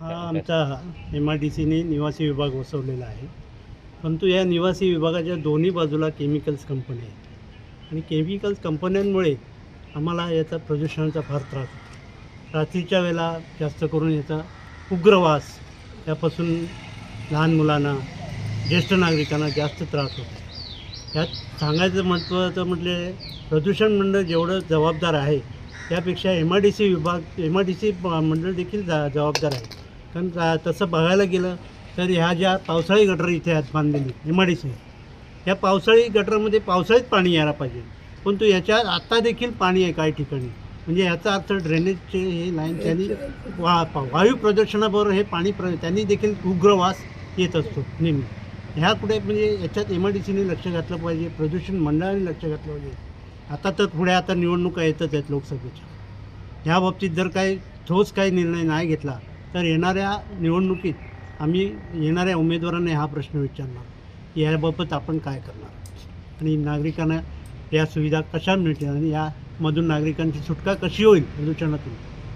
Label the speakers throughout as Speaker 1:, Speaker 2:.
Speaker 1: हा आमचा MIDCने निवासी विभाग वसवलेला आहे. परंतु या निवासी विभागाच्या दोन्ही बाजूला केमिकल्स कंपन्या आहेत आणि केमिकल्स कंपन्यांमुळे आम्हाला याचा प्रदूषणाचा फार त्रास होतो. रात्रीच्या वेळेला जास्त करून याचा उग्र वास त्यापासून लहान मुलांना, ज्येष्ठ नागरिकांना जास्त त्रास होतो. यात सांगायचं महत्त्वाचं म्हटले प्रदूषण मंडळ जेवढं जबाबदार आहे त्यापेक्षा MIDC मंडळ देखील जबाबदार आहे. कारण तसं बघायला गेलं तर ह्या ज्या पावसाळी गटर इथे आहेत बांधलेली MIDC, या पावसाळी गटरमध्ये पावसाळीत पाणी यायला पाहिजे, परंतु याच्यात आत्ता देखील पाणी आहे काही ठिकाणी. म्हणजे याचा अर्थ ड्रेनेजचे हे लाईन त्यांनी वायू प्रदूषणाबरोबर हे पाणी त्यांनी देखील उग्र वास येत असतो नेहमी. ह्या कुठे म्हणजे याच्यात MIDCने लक्ष घातलं पाहिजे, प्रदूषण मंडळाने लक्ष घातलं पाहिजे. आता तर पुढे आता निवडणुका येतच आहेत लोकसभेच्या. ह्या बाबतीत जर काही ठोस काही निर्णय नाही घेतला तर येणाऱ्या निवडणुकीत आम्ही येणाऱ्या उमेदवारांना हा प्रश्न विचारणार की याबाबत आपण काय करणार आणि नागरिकांना या सुविधा कशा मिळतील आणि यामधून नागरिकांची सुटका कशी होईल प्रदूषणातून,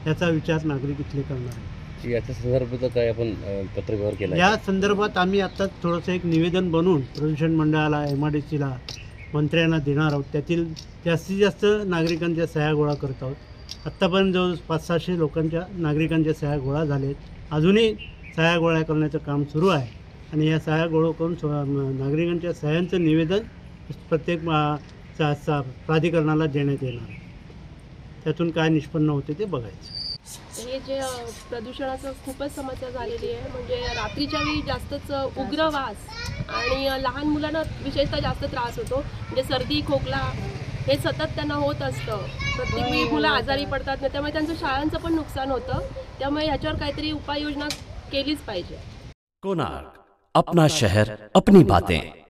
Speaker 1: याचा विचार नागरिक इथले करणार आहे.
Speaker 2: याच्या संदर्भात काय आपण पत्रव्यवहार केला?
Speaker 1: या संदर्भात आम्ही आत्ताच थोडंसं एक निवेदन बनवून प्रदूषण मंडळाला, MIDCला, मंत्र्यांना देणार आहोत. त्यातील जास्तीत जास्त नागरिकांच्या सह्या गोळा करत आहोत. आत्तापर्यंत जवळ 500-600 लोकांच्या नागरिकांच्या सह्या गोळा झाल्या आहेत. अजूनही सह्या गोळा करण्याचं काम सुरू आहे आणि या सह्या गोळा करून नागरिकांच्या सह्यांचं निवेदन प्रत्येक प्राधिकरणाला देण्यात येणार. त्यातून काय निष्पन्न होते ते बघायचं.
Speaker 3: हे जे प्रदूषणाचं खूपच समस्या झालेली आहे. म्हणजे रात्रीच्या वेळी जास्तच उग्र वास आणि लहान मुलांना विशेषतः जास्त त्रास होतो. म्हणजे सर्दी, खोकला हे सतत त्यांना होत असतं. प्रत्येक वेळी मुलं आजारी पडतात ना, त्यामुळे त्यांचं शाळांचं पण नुकसान होतं. त्यामुळे ह्याच्यावर काहीतरी उपाययोजना केलीच पाहिजे.
Speaker 4: कोणार्क, अपना शहर अपनी बातें.